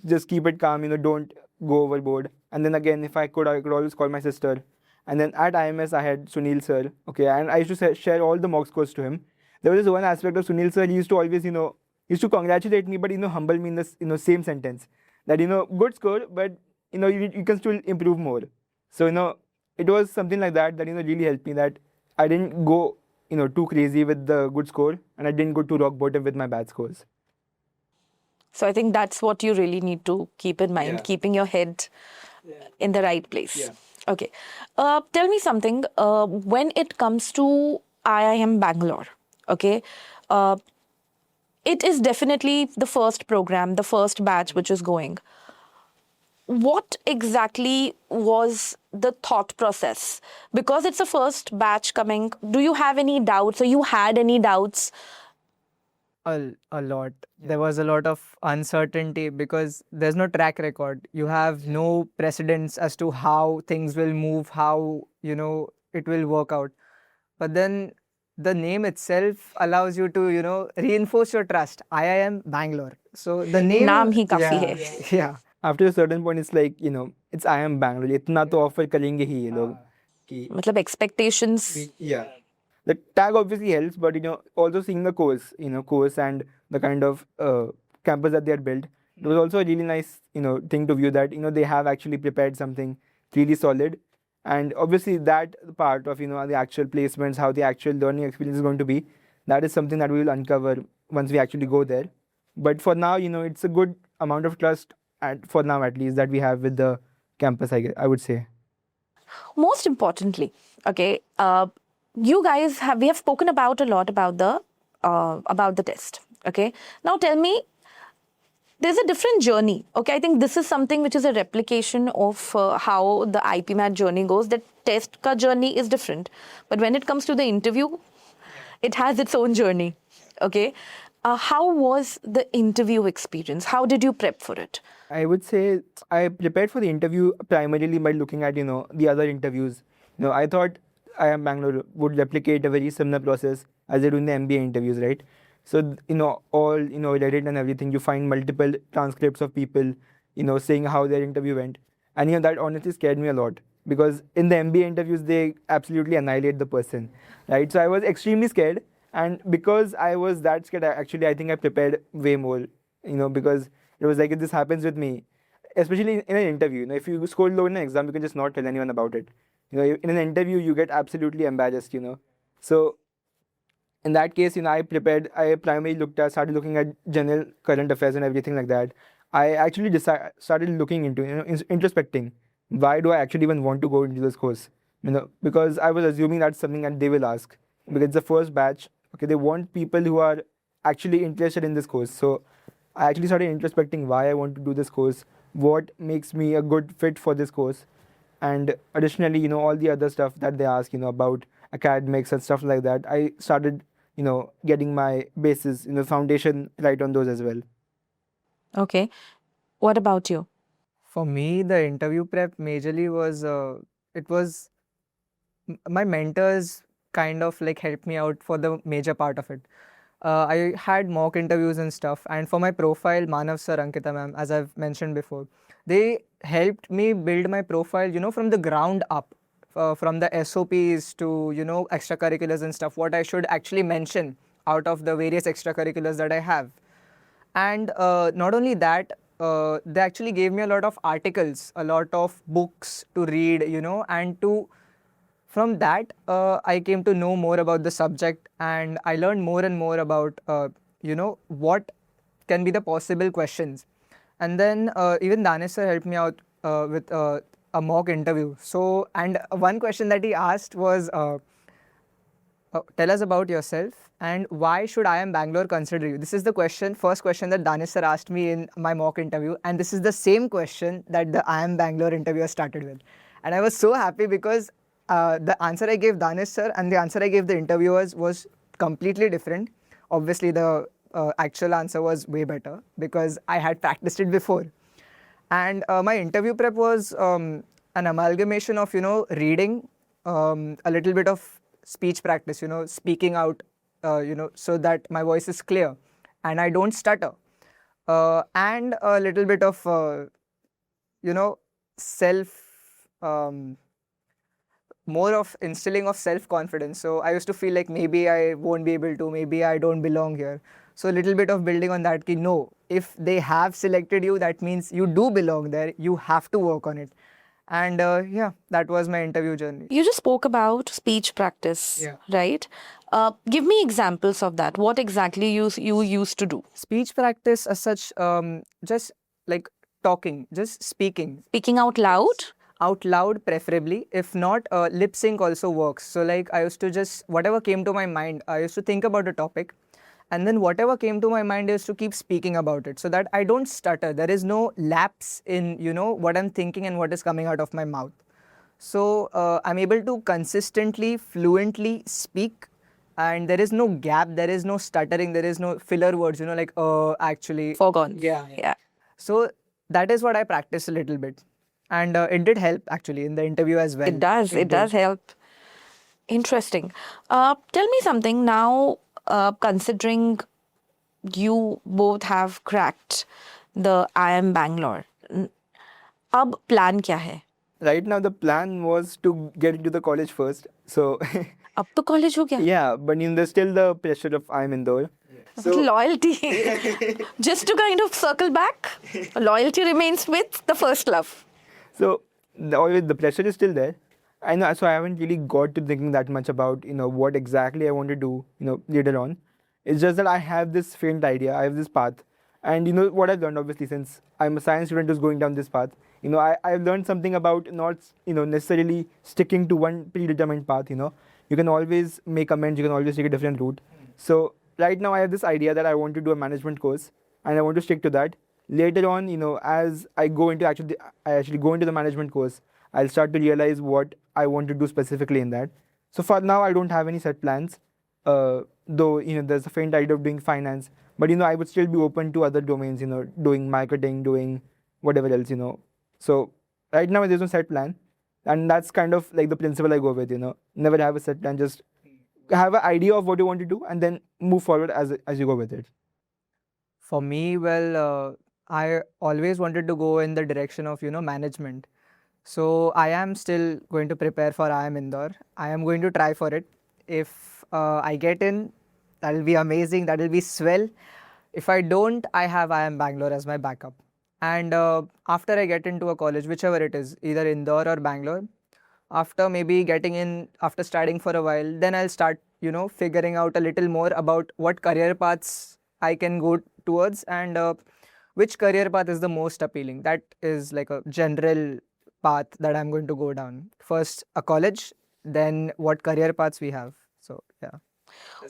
Just keep it calm. Don't go overboard. And then again, if I could always call my sister. And then at IMS, I had Sunil sir. Okay, and I used to share all the mock scores to him. There was this one aspect of Sunil sir. He used to always used to congratulate me, but humble me in this same sentence that good score, but you can still improve more. So it was something like that that really helped me, that I didn't go too crazy with the good score, and I didn't go too rock bottom with my bad scores. So I think that's what you really need to keep in mind, keeping your head in the right place. Yeah. Okay. Tell me something. When it comes to IIM Bangalore, okay, it is definitely the first program, the first batch which is going. What exactly was the thought process? Because it's a first batch coming, do you have any doubts, or you had any doubts? A lot. There was a lot of uncertainty because there's no track record. You have no precedence as to how things will move, how it will work out. But then the name itself allows you to reinforce your trust. IIM Bangalore. So the name. Naam hi kafi hai. Yeah. After a certain point, it's like it's IIM Bangalore. इतना तो offer करेंगे ही ये लोग कि मतलब expectations. yeah. The tag obviously helps, but also seeing the course, course and the kind of campus that they had built, it was also a really nice thing to view that they have actually prepared something really solid, and obviously that part of the actual placements, how the actual learning experience is going to be, that is something that we will uncover once we actually go there. But for now, it's a good amount of trust, for now at least, that we have with the campus. I would say. Most importantly, okay, you guys we have spoken about a lot about the test. Okay, now tell me, there's a different journey. Okay, I think this is something which is a replication of how the IPMAT journey goes. That test ka journey is different, but when it comes to the interview, it has its own journey. Okay, how was the interview experience? How did you prep for it? I would say I prepared for the interview primarily by looking at the other interviews. I thought IIM Bangalore would replicate a very similar process as they do in the MBA interviews, right? So all Reddit and everything, you find multiple transcripts of people saying how their interview went, and that honestly scared me a lot, because in the MBA interviews they absolutely annihilate the person, right? So I was extremely scared, and because I was that scared, I think I prepared way more, because it was like, if this happens with me, especially in an interview, if you score low in an exam, you can just not tell anyone about it. In an interview, you get absolutely embarrassed, So in that case, I primarily started looking at general current affairs and everything like that. I actually started looking into, introspecting. Why do I actually even want to go into this course? Because I was assuming that's something that they will ask. Because it's the first batch. Okay, they want people who are actually interested in this course. So I actually started introspecting why I want to do this course, what makes me a good fit for this course. And additionally, all the other stuff that they ask, about academics and stuff like that, I started, getting my basis, foundation right on those as well. Okay, what about you? For me, the interview prep majorly was my mentors kind of like helped me out for the major part of it. I had mock interviews and stuff, and for my profile, Manav sir, Ankita ma'am, as I've mentioned before, they helped me build my profile, from the ground up, from the SOPs to, extracurriculars and stuff, what I should actually mention out of the various extracurriculars that I have. And not only that, they actually gave me a lot of articles, a lot of books to read, and from that, I came to know more about the subject, and I learned more and more about, what can be the possible questions. And then even Danesh sir helped me out with a mock interview. So, and one question that he asked was, tell us about yourself and why should IIM Bangalore consider you? This is the question, first question that Danish sir asked me in my mock interview, and this is the same question that the IIM Bangalore interviewer started with. And I was so happy because the answer I gave Danish sir and the answer I gave the interviewers was completely different. Obviously, the actual answer was way better because I had practiced it before. And my interview prep was an amalgamation of, reading, a little bit of speech practice, speaking out, so that my voice is clear and I don't stutter. And a little bit of, self, more of instilling of self-confidence. So I used to feel like maybe I won't be able to, maybe I don't belong here. So a little bit of building on that, ki no, if they have selected you, that means you do belong there. You have to work on it. And yeah, that was my interview journey. You just spoke about speech practice, Yeah. right? Give me examples of that. What exactly you used to do? Speech practice as such, just like talking, just speaking. Speaking out loud? Out loud preferably. If not, lip sync also works. So like I used to just, whatever came to my mind, I used to think about a topic. And then whatever came to my mind is to keep speaking about it so that I don't stutter. There is no lapse in, what I'm thinking and what is coming out of my mouth. So I'm able to consistently, fluently speak, and there is no gap, there is no stuttering, there is no filler words, like, actually. Foregone. Yeah. So that is what I practiced a little bit. And it did help actually in the interview as well. It does help. Interesting. Tell me something now, considering you both have cracked the IIM Bangalore. Ab plan kya hai? Right now, the plan was to get into the college first. So, Ab to college ho gaya? yeah, but there's still the pressure of IIM Indore. So, loyalty. Just to kind of circle back, loyalty remains with the first love. So, always the pressure is still there. I know, so I haven't really got to thinking that much about, what exactly I want to do, later on. It's just that I have this faint idea, I have this path. And what I've learned, obviously, since I'm a science student who's going down this path, I've learned something about not, necessarily sticking to one predetermined path, You can always make amends, you can always take a different route. So right now I have this idea that I want to do a management course and I want to stick to that. Later on, as I go into actually go into the management course, I'll start to realize what I want to do specifically in that. So for now, I don't have any set plans, though, there's a faint idea of doing finance. But, I would still be open to other domains, doing marketing, doing whatever else, So right now, there's no set plan. And that's kind of like the principle I go with, Never have a set plan, just have an idea of what you want to do and then move forward as you go with it. For me, well, I always wanted to go in the direction of, management. So I am still going to prepare for IIM Indore. I am going to try for it. If I get in, that will be amazing. That will be swell. If I don't, I have IIM Bangalore as my backup. And after I get into a college, whichever it is, either Indore or Bangalore, after maybe getting in, after studying for a while, then I'll start, figuring out a little more about what career paths I can go towards and which career path is the most appealing. That is like a general path that I'm going to go down. First, a college, then what career paths we have. So, yeah.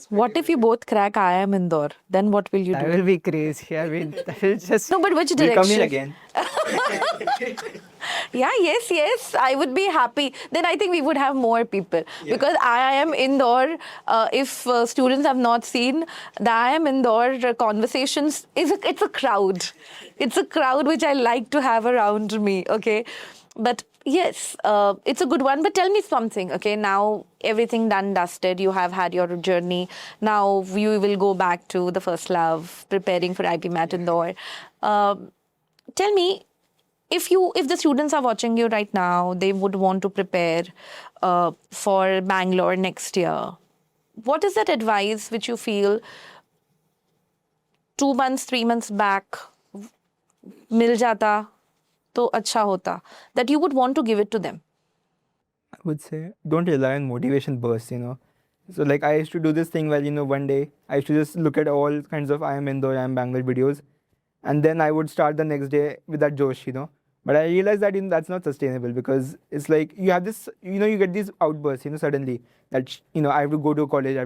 What if you both crack IIM Indore? Then what will you That do? will be crazy. I mean, that will just... No, but which We'll direction? come here again. Yeah, yes. I would be happy. Then I think we would have more people. Because IIM Indore, if students have not seen, the IIM Indore conversations, it's a crowd. It's a crowd which I like to have around me, okay? But yes, it's a good one. But tell me something, okay? Now everything done, dusted. You have had your journey. Now you will go back to the first love, preparing for IPMAT Indore. Tell me, if the students are watching you right now, they would want to prepare for Bangalore next year. What is that advice which you feel 2 months, 3 months back mil jata to acha hota, that you would want to give it to them? I would say don't rely on motivation bursts, So like I used to do this thing where, one day I used to just look at all kinds of IIM Indore, IIM Bangalore videos. And then I would start the next day with that josh, But I realized that that's not sustainable, because it's like you have this, you get these outbursts, suddenly that, I have to go to college, I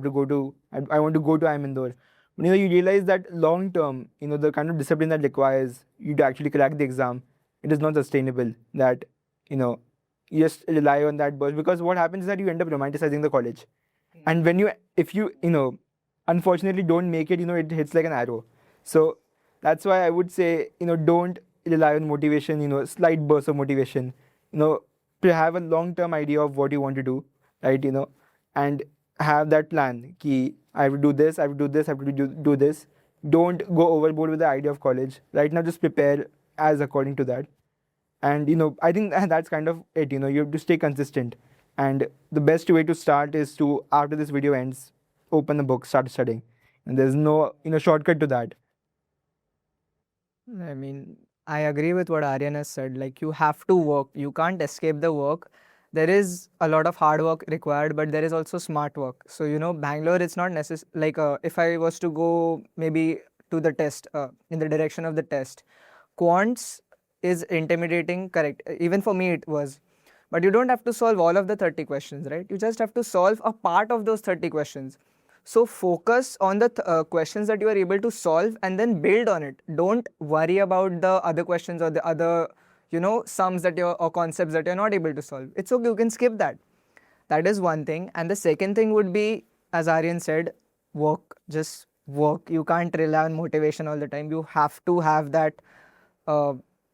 want to go to IIM Indore. But, you realize that long term, the kind of discipline that requires you to actually crack the exam, it is not sustainable. That, you just rely on that burst, because what happens is that you end up romanticizing the college. And if you, unfortunately don't make it, it hits like an arrow. So that's why I would say, don't rely on motivation, slight bursts of motivation, to have a long-term idea of what you want to do, right, and have that plan. Ki, I have to do this, I have to do this, I have to do this. Don't go overboard with the idea of college. Right now, just prepare as according to that. And, I think that's kind of it, you have to stay consistent. And the best way to start is to, after this video ends, open the book, start studying. And there's no, shortcut to that. I mean, I agree with what Arian has said. Like, you have to work. You can't escape the work. There is a lot of hard work required, but there is also smart work. So, Bangalore, it's not necessary. Like, if I was to go maybe to the test, in the direction of the test, quants is intimidating, correct? Even for me, it was. But you don't have to solve all of the 30 questions, right? You just have to solve a part of those 30 questions. So focus on the questions that you are able to solve and then build on it. Don't worry about the other questions or the other, sums that or concepts that you're not able to solve. It's okay, you can skip that. That is one thing. And the second thing would be, as Arian said, work. Just work. You can't rely on motivation all the time. You have to have that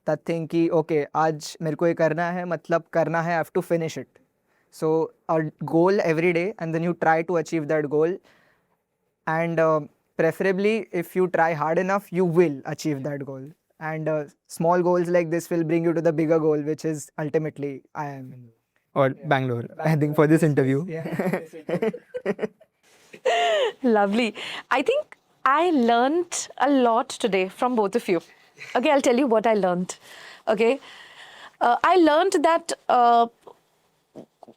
that thing ki, okay, आज मेरे को ये करना है, मतलब करना है, I have to finish it. So a goal every day, and then you try to achieve that goal. And preferably, if you try hard enough, you will achieve that goal. And small goals like this will bring you to the bigger goal, which is ultimately IIM. Or Bangalore, I think, for this interview. Yeah. Lovely. I think I learned a lot today from both of you. Okay, I'll tell you what I learned. Okay, I learned that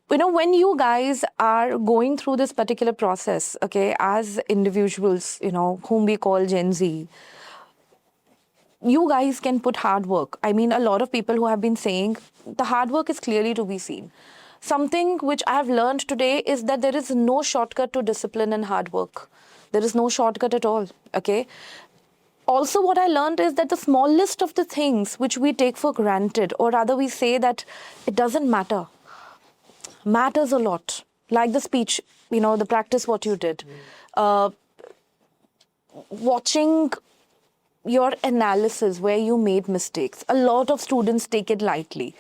when you guys are going through this particular process, okay, as individuals, whom we call Gen Z, you guys can put hard work. I mean, a lot of people who have been saying the hard work is clearly to be seen. Something which I have learned today is that there is no shortcut to discipline and hard work. There is no shortcut at all, okay? Also, what I learned is that the smallest of the things which we take for granted, or rather we say that it doesn't matter, matters a lot. Like the speech, the practice what you did. Watching your analysis where you made mistakes. A lot of students take it lightly.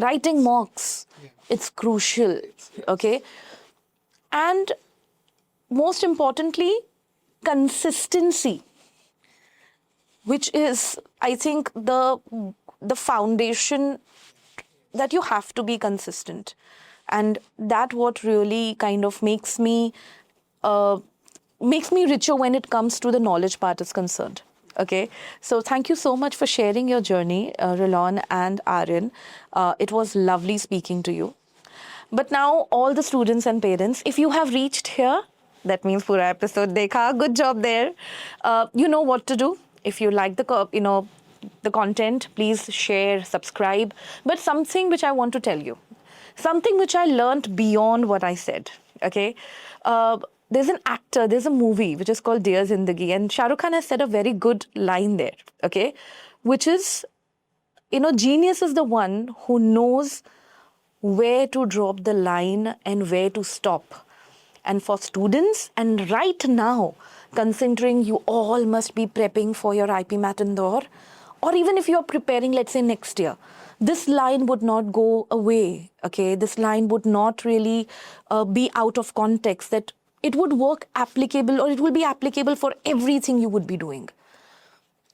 Writing mocks, it's crucial, okay? And most importantly, consistency, which is, I think, the foundation that you have to be consistent. And that what really kind of makes me richer when it comes to the knowledge part is concerned. Okay, so thank you so much for sharing your journey, Rulon and Arian. It was lovely speaking to you. But now, all the students and parents, if you have reached here, that means pura episode dekha, good job there. You know what to do. If you like the content, please share, subscribe. But something which I want to tell you, something which I learned beyond what I said, okay? There's an actor, there's a movie which is called Dear Zindagi, and Shah Rukh Khan has said a very good line there, okay? Which is, genius is the one who knows where to drop the line and where to stop. And for students, and right now, considering you all must be prepping for your IPMAT Indore, or even if you're preparing, let's say, next year, this line would not go away, okay? This line would not really be out of context, that it would work applicable, or it will be applicable for everything you would be doing.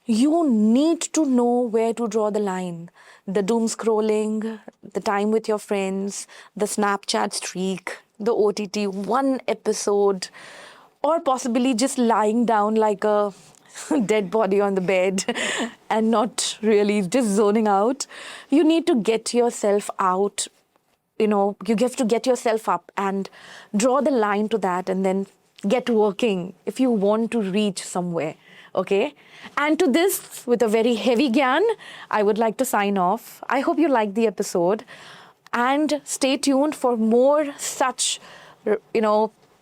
You need to know where to draw the line. The doom scrolling, the time with your friends, the Snapchat streak, the OTT, one episode, or possibly just lying down like a dead body on the bed and not really just zoning out. You need to get yourself out. You have to get yourself up and draw the line to that, and then get working if you want to reach somewhere. Okay. And to this, with a very heavy gyan, I would like to sign off. I hope you liked the episode. And stay tuned for more such,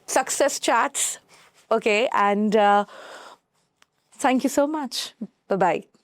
success chats. Okay. And thank you so much. Bye-bye.